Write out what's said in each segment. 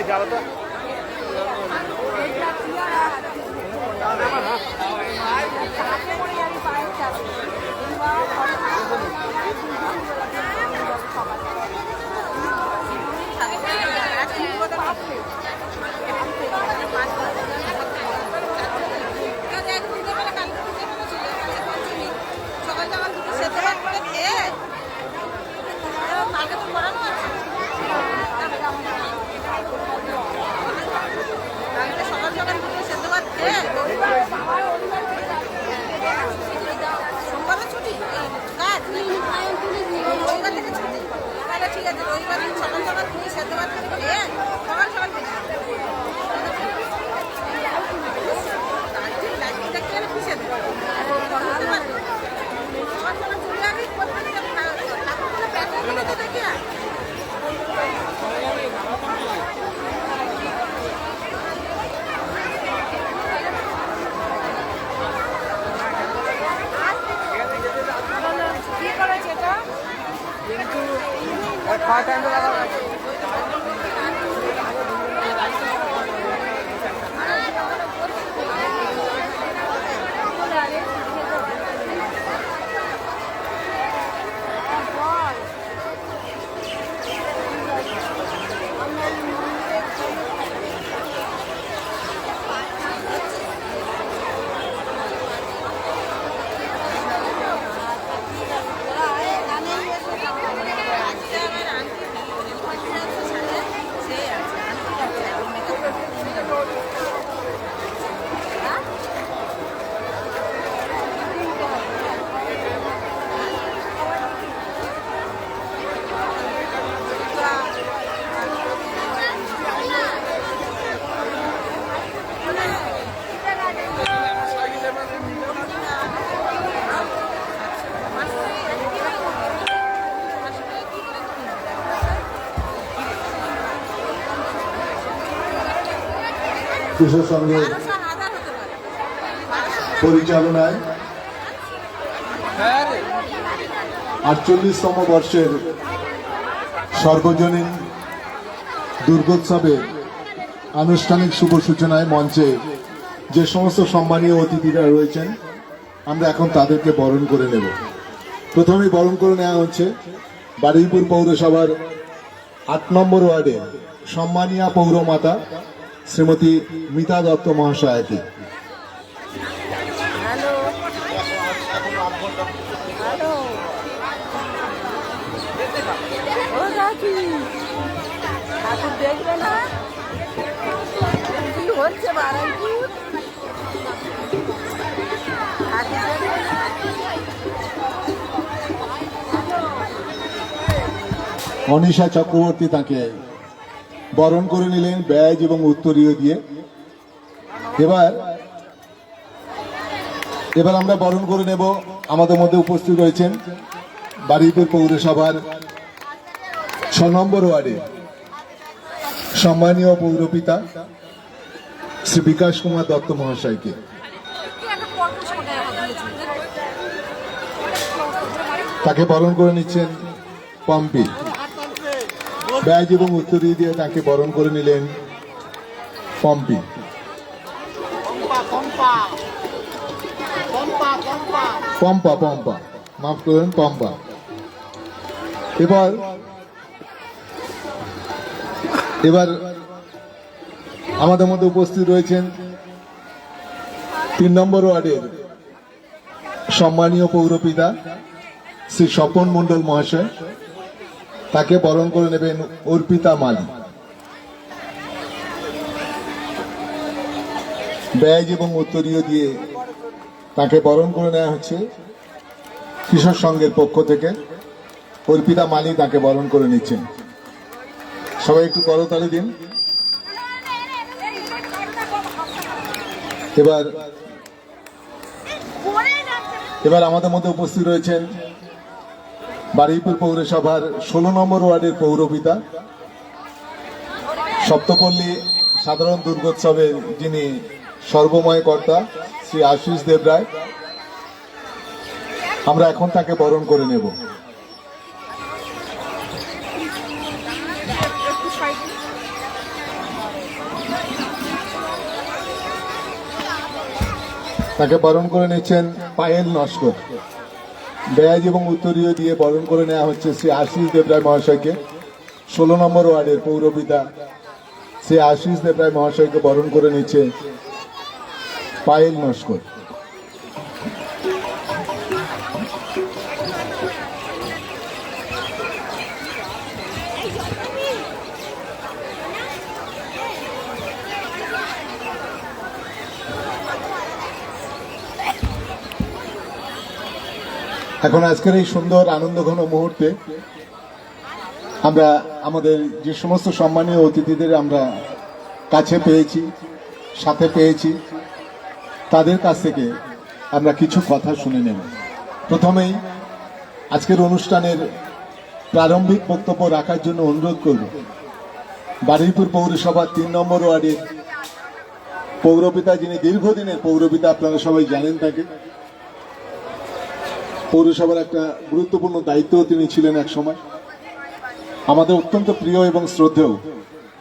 যাবো তো কিশোর সংঘের পরিচালনায় 48তম বর্ষের সর্বজনীন দুর্গোৎসবের আনুষ্ঠানিক শুভ সূচনায় মঞ্চে যে সমস্ত সম্মানীয় অতিথিরা রয়েছেন আমরা এখন তাদেরকে বরণ করে নেব। প্রথমেই বরণ করে নেওয়া হচ্ছে বারুইপুর পৌরসভার ৮ নম্বর ওয়ার্ডে সম্মানীয় পৌরমাতা শ্রীমতী মিতা দত্ত মহাশয়াকে। ও কাকি ঠাকুর দেখবে না কি হচ্ছে বারাইপুর ঠাকুর দেখবে না? অনিশা চক্রবর্তী তাকে বরণ করে নিলেন ব্যাজ এবং উত্তরীয় দিয়ে। এবার আমরা বরণ করে নেব। আমাদের মধ্যে উপস্থিত রয়েছেন বারুইপুর পৌরসভার ৬ নম্বর ওয়ার্ডে সম্মানীয় পৌরপিতা শ্রী বিকাশ কুমার দত্ত মহাশয়কে। তাকে বরণ করে নিচ্ছেন পম্পি। ব্যাজ এবং উত্তরীয় দিয়ে তাকে বরণ করে নিলেন পম্পি। পম্পা পম্পা মাফ করবেন, পম্পা। এবার আমাদের মধ্যে উপস্থিত রয়েছেন ৩ নম্বর ওয়ার্ডের সম্মানীয় পৌরপিতা শ্রী স্বপন মণ্ডল মহাশয়। তাকে বরণ করে নেবেন অর্পিতা মালি। ব্যাজ এবং উত্তরীয় দিয়ে তাকে বরণ করে নেওয়া হচ্ছে কিশোর সংঘের পক্ষ থেকে। অর্পিতা মালি তাকে বরণ করে নিচ্ছেন। সবাই একটু করতালি দিন। এবার আমাদের মধ্যে উপস্থিত রয়েছেন বারুইপুর পৌরসভার ১৬ নম্বর ওয়ার্ডের পৌরপিতা, সপ্তপল্লী সাধারণ দুর্গোৎসবের যিনি সর্বময় কর্তা শ্রী আশিস দেবরায়। আমরা এখন তাকে বরণ করে নেব। তাকে বরণ করে নিচ্ছেন পায়েল নস্কর। ব্যাজ এবং উত্তরীয় দিয়ে বরণ করে নেওয়া হচ্ছে শ্রী আশিস দেবরায় মহাশয়কে। ১৬ নম্বর ওয়ার্ডের পৌরপিতা শ্রী আশিস দেবরায় মহাশয়কে বরণ করে নিচ্ছে পায়েল নস্কর। এখন আজকের এই সুন্দর আনন্দঘন মুহূর্তে আমরা আমাদের যে সমস্ত সম্মানীয় অতিথিদের আমরা কাছে পেয়েছি, সাথে পেয়েছি, তাদের কাছ থেকে আমরা কিছু কথা শুনে নেব। প্রথমেই আজকের অনুষ্ঠানের প্রারম্ভিক বক্তব্য রাখার জন্য অনুরোধ করব বারুইপুর পৌরসভার ৩ নম্বর ওয়ার্ডের পৌরপিতা, যিনি দীর্ঘদিনের পৌরপিতা, আপনারা সবাই জানেন তাকে। পৌরসভার একটা গুরুত্বপূর্ণ দায়িত্ব তিনি ছিলেন এক সময়। আমাদের অত্যন্ত প্রিয় এবং শ্রদ্ধেয়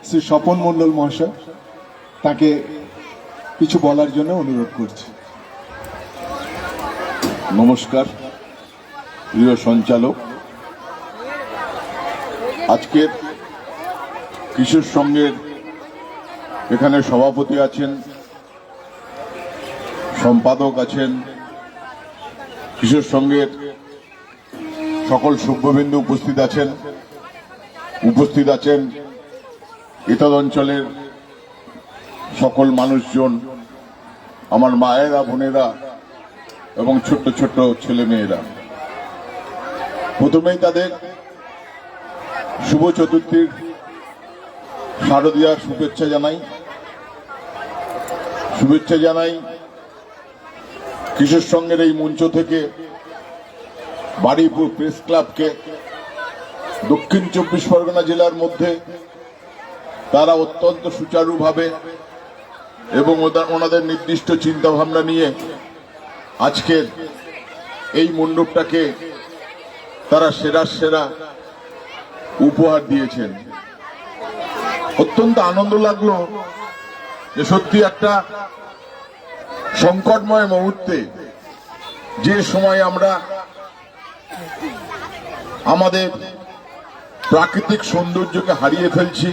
শ্রী স্বপন মণ্ডল মহাশয়, তাকে কিছু বলার জন্য অনুরোধ করছি। নমস্কার প্রিয় সঞ্চালক, আজকের কিশোর সংঘের এখানে সভাপতি আছেন, সম্পাদক আছেন, কিশোর সংঘের সকল সভ্যবৃন্দ উপস্থিত আছেন ইতদ অঞ্চলের সকল মানুষজন, আমার মায়েরা, বোনেরা এবং ছোট্ট ছোট্ট ছেলে মেয়েরা। প্রথমেই তাদের শুভ চতুর্থীর শারদীয়ার শুভেচ্ছা জানাই। কিশোর সংঘের এই মঞ্চ থেকে বারুইপুর প্রেস ক্লাবকে দক্ষিণ ২৪ পরগনা জেলার মধ্যে তারা অত্যন্ত সুচারুভাবে এবং ওনাদের নির্দিষ্ট চিন্তা ভাবনা নিয়ে আজকের এই মণ্ডপটাকে তারা সেরা উপহার দিয়েছেন। অত্যন্ত আনন্দ লাগলো যে সত্যি একটা সংকটময় মুহূর্তে, যে সময় আমরা আমাদের প্রাকৃতিক সৌন্দর্যকে হারিয়ে ফেলছি,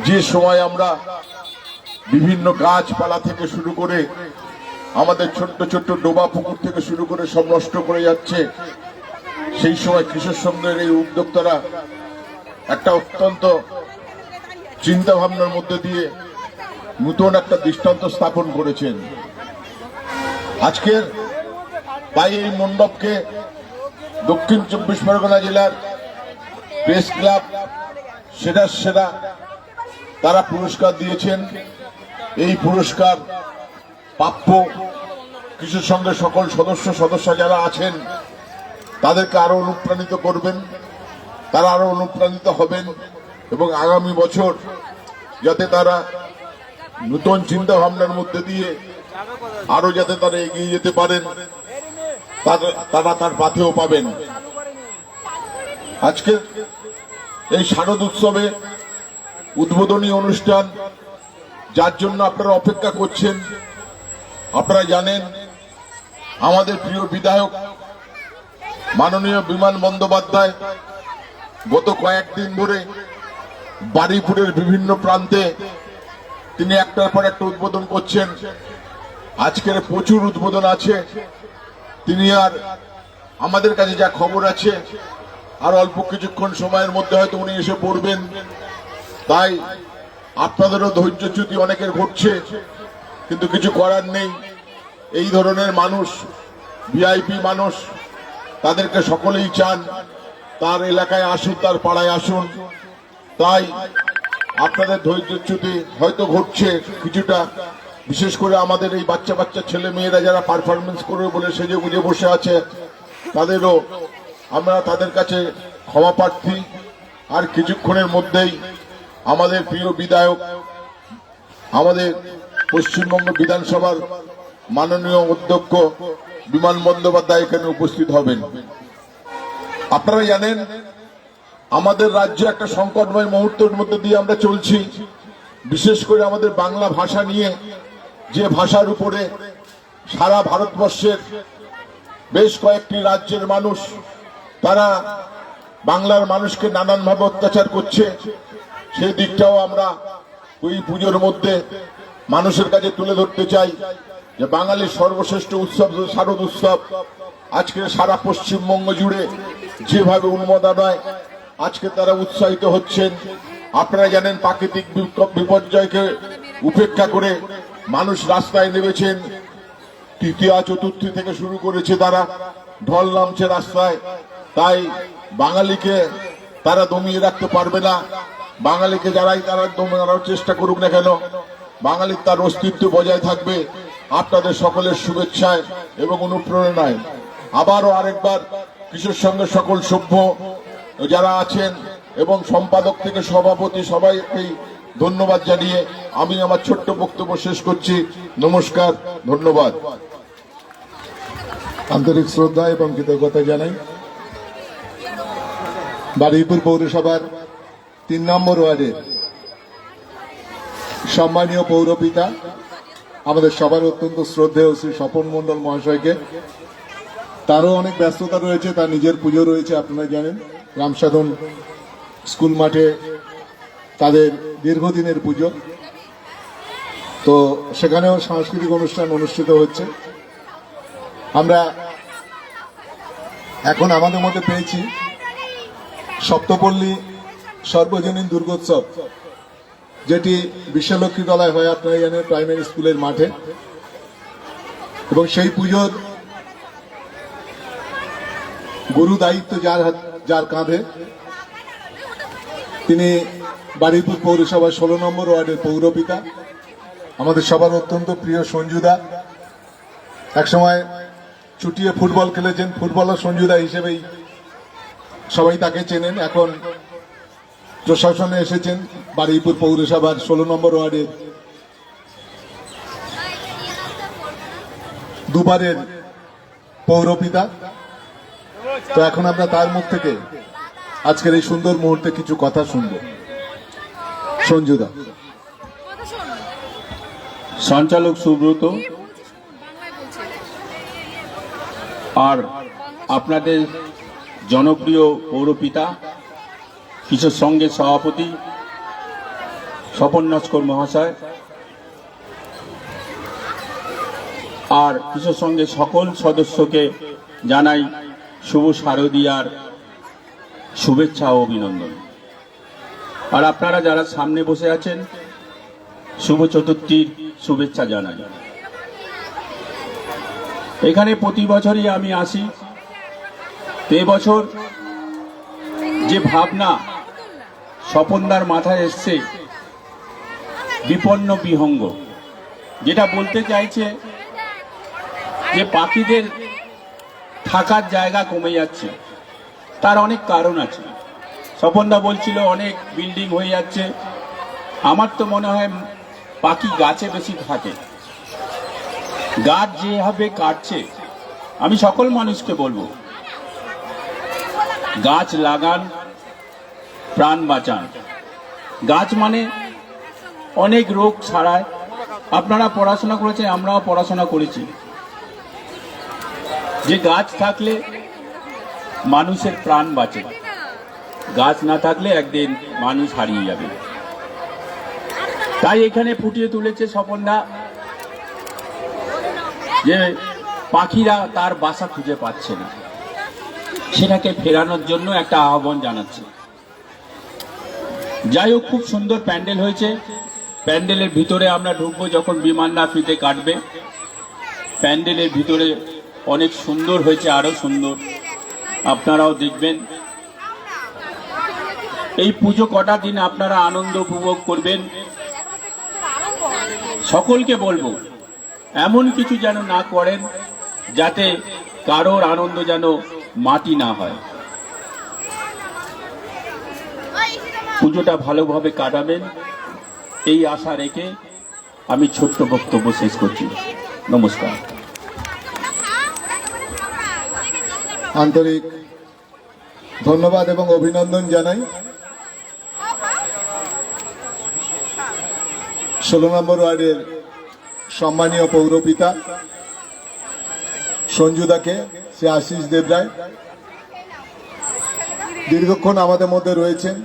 যে সময় আমরা বিভিন্ন গাছপালা থেকে শুরু করে আমাদের ছোট্ট ছোট্ট ডোবা পুকুর থেকে শুরু করে সব নষ্ট করে যাচ্ছে, সেই সময় কিশোর সংঘের এই উদ্যোক্তারা একটা অত্যন্ত চিন্তা ভাবনার মধ্যে দিয়ে নতুন একটা দৃষ্টান্ত স্থাপন করেছেন। আজকের তাই এই মণ্ডপকে দক্ষিণ 24 পরগনা জেলার প্রেস ক্লাব সেরা তারা পুরস্কার দিয়েছেন। এই পুরস্কার প্রাপ্য কিশোর সংঘের সকল সদস্য যারা আছেন তাদেরকে আরো অনুপ্রাণিত করবেন, তারা আরো অনুপ্রাণিত হবেন এবং আগামী বছর যাতে তারা নতুন চিন্তা ভাবনার মধ্যে দিয়ে আরো যাতে তারা এগিয়ে যেতে পারেন, তারা তার পাথেও পাবেন। আজকে এই শারদ উৎসবে উদ্বোধনী অনুষ্ঠান যার জন্য আপনারা অপেক্ষা করছেন, আপনারা জানেন আমাদের প্রিয় বিধায়ক মাননীয় বিমান বন্দ্যোপাধ্যায় গত কয়েকদিন ধরে বারুইপুরের বিভিন্ন প্রান্তে তিনি একটার পর একটা উদ্বোধন করছেন। আজকের প্রচুর উদ্বোধন আছে, তিনি আর আমাদের কাছে যা খবর আছে আর অল্প কিছুক্ষণ সময়ের মধ্যে হয়তো উনি এসে পড়বেন। তাই আপনাদেরও ধৈর্যচ্যুতি অনেকের ঘটছে, কিন্তু কিছু করার নেই। এই ধরনের মানুষ, ভিআইপি মানুষ, তাদেরকে সকলেই চান তার এলাকায় আসুন, তার পাড়ায় আসুন। তাই আপনাদের ধৈর্যচ্যুতি হয়তো ঘটছে কিছুটা, বিশেষ করে আমাদের এই বাচ্চা ছেলে মেয়েরা যারা পারফরমেন্স করবে বলে সেজে গুজে বসে আছে, তাদেরও আমরা তাদের কাছে ক্ষমা প্রার্থী। আর কিছুক্ষণের মধ্যেই আমাদের প্রিয় বিধায়ক, আমাদের পশ্চিমবঙ্গ বিধানসভার মাননীয় অধ্যক্ষ বিমান বন্দ্যোপাধ্যায় এখানে উপস্থিত হবেন। আপনারা জানেন আমাদের রাজ্যে একটা সংকটময় মুহূর্তের মধ্যে দিয়ে আমরা চলছি, বিশেষ করে আমাদের বাংলা ভাষা নিয়ে, যে ভাষার উপরে সারা ভারতবর্ষের বেশ কয়েকটি রাজ্যের মানুষ তারা বাংলার মানুষকে নানানভাবে অত্যাচার করছে। সেই দিকটাও আমরা ওই পুজোর মধ্যে মানুষের কাছে তুলে ধরতে চাই যে বাঙালির সর্বশ্রেষ্ঠ উৎসব শারদ উৎসব আজকে সারা পশ্চিমবঙ্গ জুড়ে যেভাবে উন্মাদনায় আজকে তারা উৎসাহিত হচ্ছেন। আপনারা জানেন প্রাকৃতিক বিপর্যয়কে উপেক্ষা করে মানুষ রাস্তায় নেমেছেন। তৃতীয়া চতুর্থী থেকে শুরু করেছে, তারা ঢল নামছে রাস্তায়। তাই বাঙালিকে তারা দমিয়ে রাখতে পারবে না। বাঙালিকে যারাই তারা দমানোর চেষ্টা করুক না কেন, বাঙালির তার অস্তিত্ব বজায় থাকবে। আপনাদের সকলের শুভেচ্ছায় এবং অনুপ্রেরণায় আবারও আরেকবার কিশোর সংঘের সকল সভ্য যারা আছেন এবং সম্পাদক থেকে সভাপতি সবাইকেই ধন্যবাদ জানিয়ে আমি আমার ছোট্ট বক্তব্য শেষ করছি। নমস্কার, ধন্যবাদ। আন্তরিক শ্রদ্ধা এবং কৃতজ্ঞতা জানাই বারুইপুর পৌরসভার 3 নম্বর ওয়ার্ডের সম্মানীয় পৌরপিতা, আমাদের সবার অত্যন্ত শ্রদ্ধেয় শ্রী স্বপন মণ্ডল মহাশয়কে। তারও অনেক ব্যস্ততা রয়েছে, তার নিজের পুজো রয়েছে, আপনারা জানেন রামসাধন স্কুল মাঠে তাদের দীর্ঘদিনের পুজো, তো সেখানেও সাংস্কৃতিক অনুষ্ঠান অনুষ্ঠিত হচ্ছে। আমরা এখন আমাদের মধ্যে পেয়েছি সপ্তপল্লী সর্বজনীন দুর্গোৎসব, যেটি বিশ্বলক্ষ্মী তলায় হয়, আপনারা জানেন প্রাইমারি স্কুলের মাঠে। এবং সেই পুজোর গুরু দায়িত্ব যার কাঁধে, তিনি বারুইপুর পৌরসভার 16 নম্বর ওয়ার্ডের পৌরপিতা, আমাদের সবার অত্যন্ত প্রিয় সঞ্জুদা। একসময় চুটিয়ে ফুটবল খেলেছেন, ফুটবলার সঞ্জুদা হিসেবেই সবাই তাকে চেনেন। এখন প্রশাসনে এসেছেন বারুইপুর পৌরসভার 16 নম্বর ওয়ার্ডের দুবারের পৌরপিতা। তো এখন আমরা তার মুখ থেকে আজকের এই সুন্দর মুহূর্তে কিছু কথা শুনব। সঞ্জুদা। সঞ্চালক সুব্রত আর আপনাদের জনপ্রিয় পৌরপিতা কিশোর সংঘের সভাপতি স্বপন নস্কর মহাশয়, আর কিশোর সঙ্গে সকল সদস্যকে জানাই শুভ শারদীয়ার শুভেচ্ছা ও অভিনন্দন। আর আপনারা যারা সামনে বসে আছেন শুভ চতুর্থীর শুভেচ্ছা জানাই। এখানে প্রতি বছরই আমি আসি। এবছর যে ভাবনা স্বপনদার মাথায় এসছে বিপন্ন বিহঙ্গ, যেটা বলতে চাইছে যে পাখিদের থাকার জায়গা কমে যাচ্ছে, তার অনেক কারণ আছে। স্বপনদা বলছিল অনেক বিল্ডিং হয়ে যাচ্ছে। আমার তো মনে হয় পাখি গাছে বেশি থাকে। গাছ যেভাবে কাটছে, আমি সকল মানুষকে বলবো গাছ লাগান, প্রাণ বাঁচান। গাছ মানে অনেক রোগ ছাড়ায়। আপনারা পড়াশোনা করেছেন, আমরাও পড়াশোনা করেছি যে গাছ থাকলে মানুষের প্রাণ বাঁচে, গাছ না থাকলে একদিন মানুষ হারিয়ে যাবে। তাই এখানে ফুটিয়ে তুলেছে স্বপনদা যে পাখিরা তার বাসা খুঁজে পাচ্ছে না, সেটাকে ফেরানোর জন্য একটা আহ্বান জানাচ্ছে। যাই হোক, খুব সুন্দর প্যান্ডেল হয়েছে। প্যান্ডেলের ভিতরে আমরা ঢুকবো যখন বিমানটা ফিতে কাটবে। প্যান্ডেলের ভিতরে অনেক সুন্দর হয়েছে, আরো সুন্দর, আপনারাও দেখবেন। এই পুজো কটা দিন আপনারা আনন্দ উপভোগ করবেন। সকলকে বলবো এমন কিছু যেন না করেন যাতে কারোর আনন্দ যেন মাটি না হয়। পুজোটা ভালোভাবে কাটাবেন এই আশা রেখে আমি ছোট্ট বক্তব্য শেষ করছি। নমস্কার। আন্তরিক ধন্যবাদ এবং অভিনন্দন জানাই 16 নম্বর ওয়ার্ডের সম্মানীয় পৌরপিতা সঞ্জুদাকে, সে আশিস দেবরায় দীর্ঘক্ষণ আমাদের মধ্যে রয়েছেন।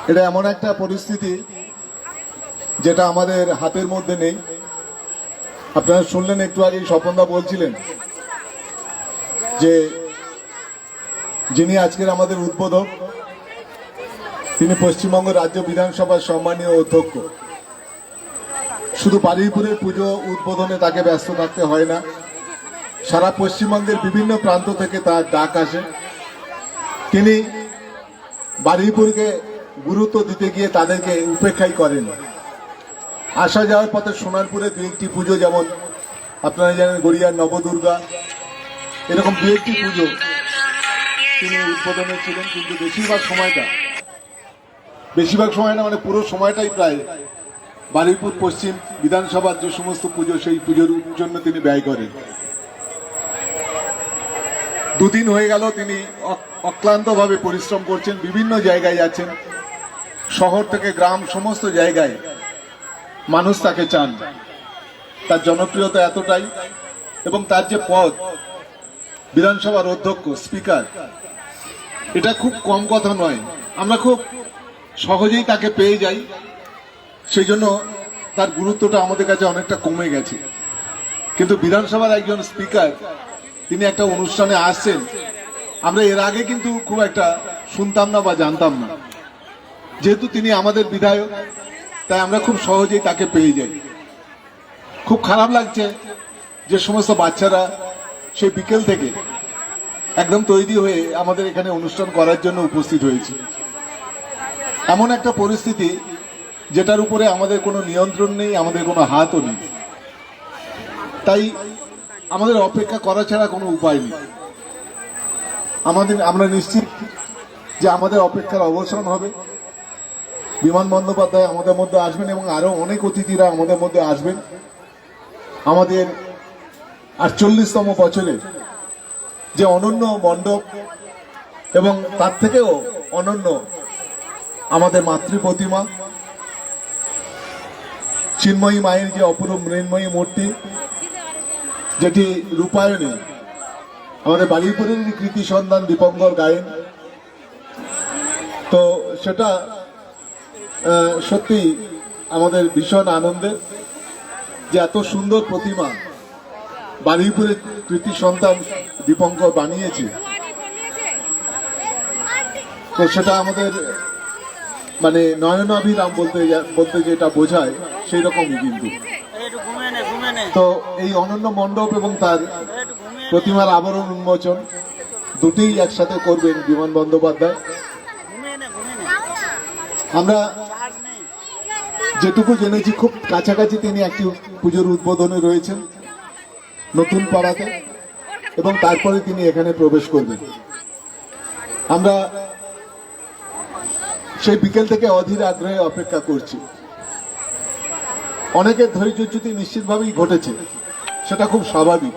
এটা এমন একটা পরিস্থিতি যেটা আমাদের হাতের মধ্যে নেই। আপনারা শুনলেন একটু আগে স্বপনদা বলছিলেন যে যিনি আজকের আমাদের উদ্বোধক, তিনি পশ্চিমবঙ্গ রাজ্য বিধানসভার সম্মানীয় অধ্যক্ষ। শুধু বারুইপুরের পুজো উদ্বোধনে তাকে ব্যস্ত থাকতে হয় না, সারা পশ্চিমবঙ্গের বিভিন্ন প্রান্ত থেকে তার ডাক আসে। তিনি বারুইপুরকে গুরুত্ব দিতে গিয়ে তাদেরকে উপেক্ষাই করেন। আসা যাওয়ার পথে সোনারপুরে দু একটি পুজো, যেমন আপনারা জানেন গড়িয়ার নবদুর্গা, এরকম দু একটি পুজো তিনি উদ্বোধনে ছিলেন। কিন্তু বেশিরভাগ সময় না, মানে পুরো সময়টাই প্রায় বারুইপুর পশ্চিম বিধানসভার যে সমস্ত পুজো, সেই পুজোর জন্য তিনি ব্যয় করেন। দুদিন হয়ে গেল তিনি অক্লান্তভাবে পরিশ্রম করছেন, বিভিন্ন জায়গায় যাচ্ছেন, শহর থেকে গ্রাম সমস্ত জায়গায় মানুষ তাকে চান। তার জনপ্রিয়তা এতটাই, এবং তার যে পদ বিধানসভার অধ্যক্ষ, স্পিকার, এটা খুব কম কথা নয়। আমরা খুব সহজেই তাকে পেয়ে যাই, সেই জন্য তার গুরুত্বটা আমাদের কাছে অনেকটা কমে গেছে। কিন্তু বিধানসভার একজন স্পিকার, তিনি একটা অনুষ্ঠানে আসছেন, আমরা এর আগে কিন্তু খুব একটা শুনতাম না বা জানতাম না। যেহেতু তিনি আমাদের বিধায়ক, তাই আমরা খুব সহজেই তাকে পেয়ে যাই। খুব খারাপ লাগছে যে সমস্ত বাচ্চারা সেই বিকেল থেকে একদম তৈরি হয়ে আমাদের এখানে অনুষ্ঠান করার জন্য উপস্থিত হয়েছে। এমন একটা পরিস্থিতি যেটার উপরে আমাদের কোনো নিয়ন্ত্রণ নেই, আমাদের কোনো হাতও নেই। তাই আমাদের অপেক্ষা করা ছাড়া কোনো উপায় নেই। আমরা নিশ্চিত যে আমাদের অপেক্ষার অবসান হবে। বিমান বন্দ্যোপাধ্যায় আমাদের মধ্যে আসবেন এবং আরো অনেক অতিথিরা আমাদের মধ্যে আসবেন। আমাদের 48তম বছরে যে অনন্য মণ্ডপ, এবং তার থেকেও অনন্য আমাদের মাতৃ প্রতিমা, চিন্ময়ী মায়ের যে অপরূপ মৃন্ময়ী মূর্তি, যেটি রূপায়ণে আমাদের বারুইপুরের কৃতি সন্ধান দীপঙ্কর গায়েন, তো সেটা সত্যি আমাদের ভীষণ আনন্দের। যে এত সুন্দর প্রতিমা বারুইপুরের কৃতি সন্তান দীপঙ্কর বানিয়েছে, তো সেটা আমাদের মানে নয়নাভিরাম বলতে যেটা বোঝায় সেই রকমই কিন্তু। তো এই অনন্য মণ্ডপ এবং তার প্রতিমার আবরণ উন্মোচন দুটিই একসাথে করবেন বিমান বন্দ্যোপাধ্যায়। আমরা যেটুকু জেনেছি খুব কাছাকাছি তিনি একটি পুজোর উদ্বোধনে রয়েছেন নতুন পাড়াতে, এবং তারপরে তিনি এখানে প্রবেশ করবেন। আমরা সেই বিকেল থেকে অধীর আগ্রহে অপেক্ষা করছি। অনেকের ধৈর্যচ্যুতি নিশ্চিতভাবেই ঘটেছে, সেটা খুব স্বাভাবিক,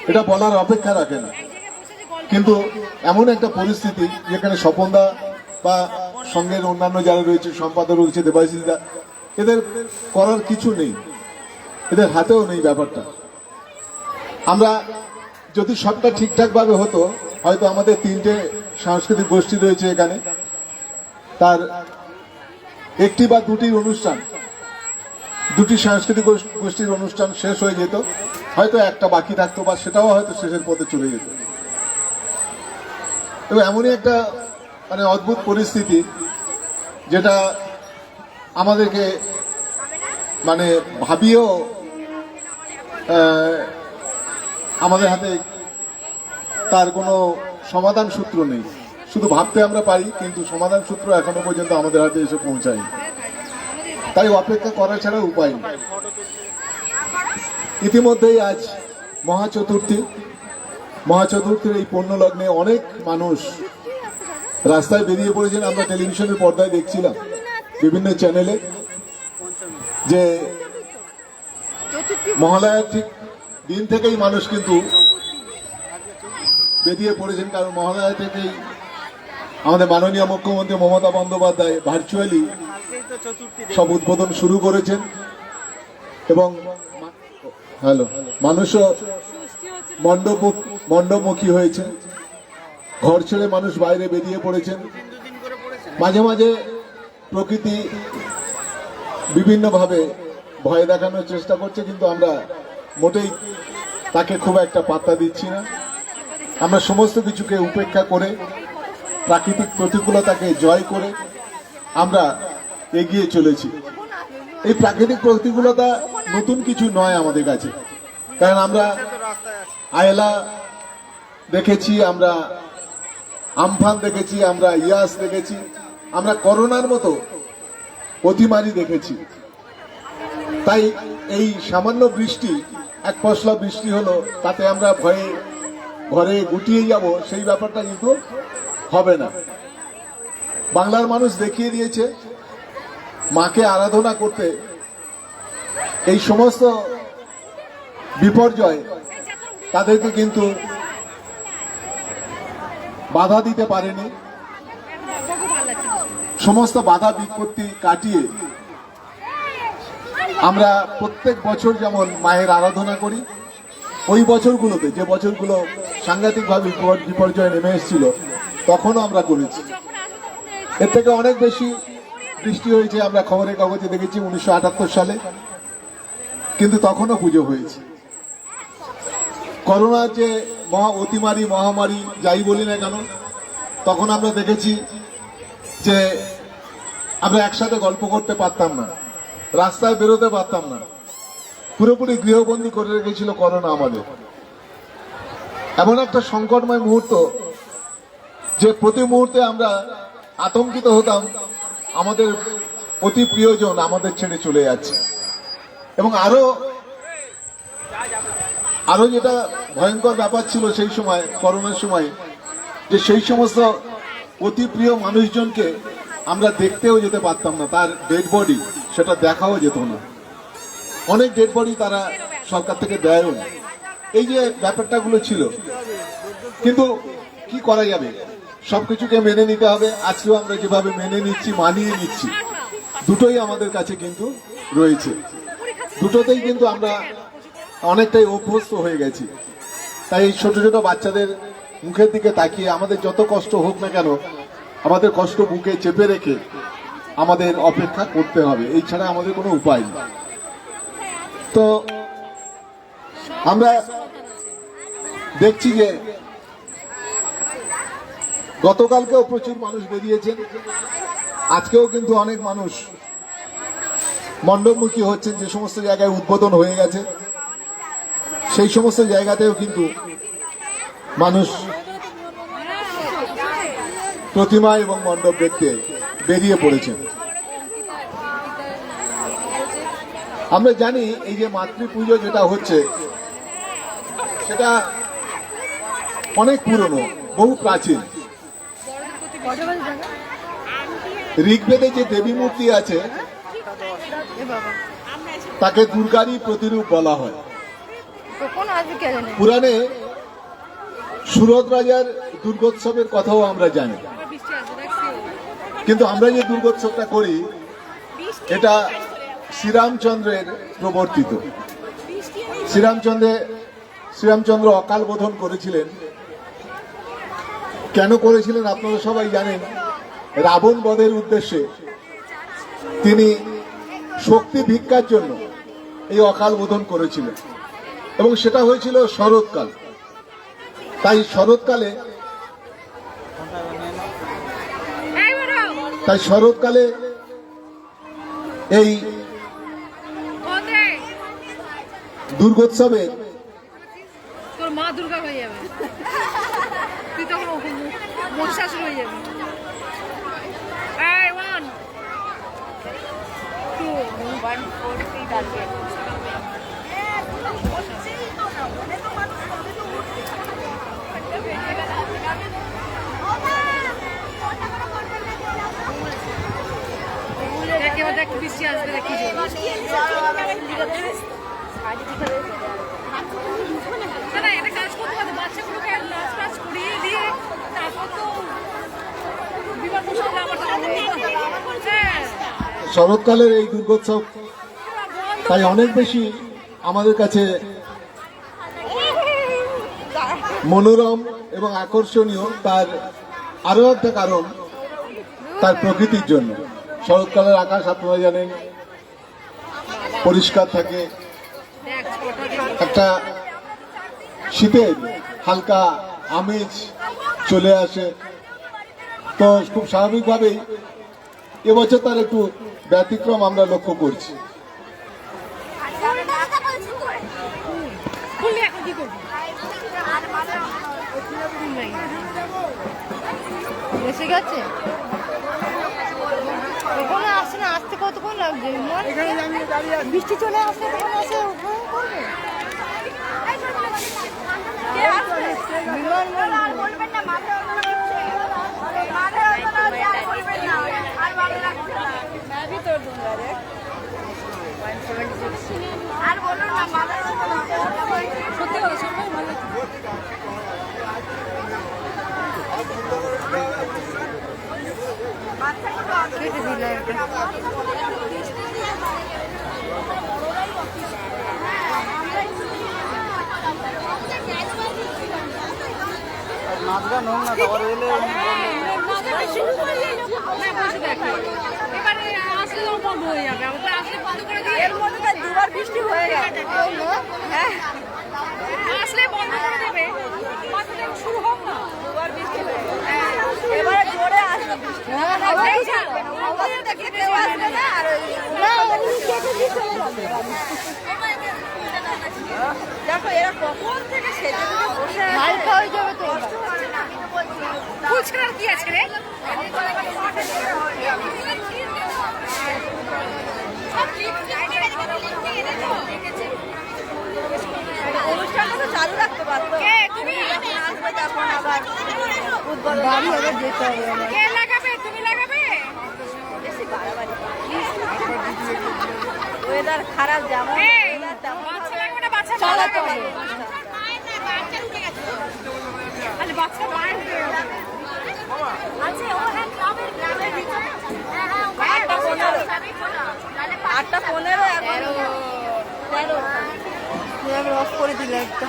এটা বলার অপেক্ষা রাখে না। কিন্তু এমন একটা পরিস্থিতি যেখানে স্বপনদা বা সঙ্গের অন্যান্য যারা রয়েছে, সম্পাদক রয়েছে, দেবাশিসদা, এদের করার কিছু নেই, এদের হাতেও নেই ব্যাপারটা। আমরা যদি সবটা ঠিকঠাক ভাবে হতো, হয়তো আমাদের 3টে সাংস্কৃতিক গোষ্ঠী রয়েছে এখানে, তার একটি বা দুটি অনুষ্ঠান, দুটি সাংস্কৃতিক গোষ্ঠীর অনুষ্ঠান শেষ হয়ে যেত, হয়তো একটা বাকি থাকতো বা সেটাও হয়তো শেষের পথে চলে যেত। এবং এমনই একটা মানে অদ্ভুত পরিস্থিতি যেটা আমাদেরকে মানে ভাবিয়েও আমাদের হাতে তার কোনো সমাধান সূত্র নেই। শুধু ভাবতে আমরা পারি, কিন্তু সমাধান সূত্র এখনো পর্যন্ত আমাদের হাতে এসে পৌঁছায়নি। তাই অপেক্ষা করা ছাড়া উপায় নেই। ইতিমধ্যেই আজ মহাচতুর্থীর এই পুণ্যলগ্নে অনেক মানুষ রাস্তায় বেরিয়ে পড়েছেন। আমরা টেলিভিশনের পর্দায় দেখছিলাম বিভিন্ন চ্যানেলে যে মহালয়ার ঠিক দিন থেকেই মানুষ কিন্তু বেরিয়ে পড়েছেন, কারণ মহালয়া থেকেই আমাদের মাননীয় মুখ্যমন্ত্রী মমতা বন্দ্যোপাধ্যায় ভার্চুয়ালি সব উদ্বোধন শুরু করেছেন, এবং মানুষও মণ্ডপমুখী হয়েছে। ঘর ছেড়ে মানুষ বাইরে বেরিয়ে পড়েছেন। মাঝে মাঝে প্রকৃতি বিভিন্নভাবে ভয় দেখানোর চেষ্টা করছে, কিন্তু আমরা মোটেই তাকে খুব একটা পাত্তা দিচ্ছি না। আমরা সমস্ত কিছুকে উপেক্ষা করে, প্রাকৃতিক প্রতিকূলতাকে জয় করে আমরা এগিয়ে চলেছি। এই প্রাকৃতিক প্রতিকূলতা নতুন কিছু নয় আমাদের কাছে, কারণ আমরা আয়লা দেখেছি, আমরা আমফান দেখেছি, আমরা ইয়াস দেখেছি, আমরা করোনার মতো অতিমারি দেখেছি। তাই এই সামান্য বৃষ্টি, এক পশলা বৃষ্টি হলো, তাতে আমরা ভয়ে ঘরে গুটিয়ে যাব, সেই ব্যাপারটা কিন্তু হবে না। বাংলার মানুষ দেখিয়ে দিয়েছে মাকে আরাধনা করতে এই সমস্ত বিপর্যয় তাদেরকে কিন্তু বাধা দিতে পারেনি। সমস্ত বাধা বিপত্তি কাটিয়ে আমরা প্রত্যেক বছর যেমন মায়ের আরাধনা করি, ওই বছরগুলোতে, যে বছরগুলো সাংঘাতিকভাবে বিপর্যয় নেমে এসেছিল, তখনও আমরা করেছি। এর থেকে অনেক বেশি বৃষ্টি হয়েছে, আমরা খবরের কাগজে দেখেছি 1978 সালে, কিন্তু তখনও পুজো হয়েছে। করোনার যে অতিমারি, মহামারী যাই বলি না কেন, তখন আমরা দেখেছি যে আমরা একসাথে গল্প করতে পারতাম না, রাস্তায় বেরোতে পারতাম না, পুরোপুরি গৃহবন্দী করে রেখেছিল করোনা আমাদের। এমন একটা সংকটময় মুহূর্ত যে প্রতি মুহূর্তে আমরা আতঙ্কিত হতাম, আমাদের অতি প্রিয়জন আমাদের ছেড়ে চলে যাচ্ছে। এবং আরো যেটা ভয়ঙ্কর ব্যাপার ছিল সেই সময়, করোনার সময়, যে সেই সমস্ত অতি প্রিয় মানুষজনকে আমরা দেখতেও যেতে পারতাম না, তার ডেড বডি সেটা দেখাও যেত না। অনেক ডেড বডি তারা সরকার থেকে দেয়ও না। এই যে ব্যাপারটাগুলো ছিল, কিন্তু কি করা যাবে, সবকিছুকে মেনে নিতে হবে। আজকেও আমরা যেভাবে মেনে নিচ্ছি, মানিয়ে নিচ্ছি, দুটোই আমাদের কাছে কিন্তু রয়েছে। দুটোতেই কিন্তু আমরা অনেকটাই অভ্যস্ত হয়ে গেছি। তাই এই ছোট ছোট বাচ্চাদের মুখের দিকে তাকিয়ে আমাদের যত কষ্ট হোক না কেন, আমাদের কষ্ট বুকে চেপে রেখে আমাদের অপেক্ষা করতে হবে, এই ছাড়া আমাদের কোনো উপায় নেই। তো আমরা দেখছি যে গতকালকেও প্রচুর মানুষ বেরিয়েছেন, আজকেও কিন্তু অনেক মানুষ মণ্ডপমুখী হচ্ছেন। যে সমস্ত জায়গায় উদ্বোধন হয়ে গেছে সেই সমস্ত জায়গাতেও কিন্তু মানুষ প্রতিমা এবং মণ্ডপ দেখতে বেরিয়ে পড়েছেন। আমরা জানি এই যে মাতৃপুজো যেটা হচ্ছে সেটা অনেক পুরনো, বহু প্রাচীন। ঋগ্বেদে যে দেবী মূর্তি আছে তাকে দুর্গারই প্রতিরূপ বলা হয়। পুরাণে সুরত রাজার দুর্গোৎসবের কথাও আমরা জানি, কিন্তু আমরা যে দুর্গোৎসবটা করি এটা শ্রীরামচন্দ্রের প্রবর্তিত। শ্রীরামচন্দ্র অকাল বোধন করেছিলেন। কেন করেছিলেন আপনারা সবাই জানেন। রাবণ বধের উদ্দেশ্যে তিনি শক্তি ভিক্ষার জন্য এই অকাল বোধন করেছিলেন এবং সেটা হয়েছিল শরৎকাল। তাই শরৎকালে এই দুর্গোৎসবে তোর মা দুর্গা হয়ে যাবে, তুই তখন মহিষাসুর হয়ে যাবে। 1 2 1 4 3 টার্গেট। দেখ বৃষ্টি আসবে, দেখি না এটা কাজ করতে হবে, বাচ্চাগুলোকে নাচ টাচ করিয়ে দিয়ে তারপর তো বিবাহ প্রসঙ্গে আবার শরৎকালের এই দুর্গোৎসব তাই অনেক বেশি আমাদের কাছে মনোরম এবং আকর্ষণীয়। তার আরো একটা কারণ তার প্রকৃতির জন্য। শরৎকালের আকাশ আপনারা জানেন পরিষ্কার থাকে, একটা শীতের হালকা আমেজ চলে আসে। তো খুব স্বাভাবিকভাবেই এবছর তার একটু ব্যতিক্রম আমরা লক্ষ্য করছি। এসে গেছে ওখানে আসছে না, আসতে কতক্ষণ লাগবে? বৃষ্টি চলে আসছে, তখন আসে আর বলুন না সত্যি কথা সবাই ভালো কেটে দিলে নাচগান হোক না, তারপর এলে এবারে আসলে বন্ধ হয়ে যাবে, আমাদের আসলে বন্ধ করে দিয়ে এর মধ্যে দুবার বৃষ্টি হয়ে গেছে। হ্যাঁ আসলে বন্ধ করে দেবে, বাচ্চাদের শুরু হোক না। দুবার বৃষ্টি হয়ে গেছে, এবারে জোরে আসবে বৃষ্টি। কেউ আসবে না, আর দেখো এরা কখন থেকে সেজে বসে হালকা হয়ে যাবে তো। ফুচকার কি আছে রে? অনুষ্ঠানটা তো চালু রাখতে পারতো। তুমি আসবে তখন আবার উদ্বোধন হবে, যেতে হবে আমার। কে লাগাবে? তুমি লাগাবে? বেশি বাড়াবাড়ি ওয়েদার খারাপ, যেমন weather তেমন বাচ্চা লাগবে না, বাচ্চা চালাতে হবে। আরে বাচ্চা মাইন্ড আছে ও হ্যাঁ ক্লাবের ভিতরে 8:15 এখন 13 অফ করে দিলে একটা।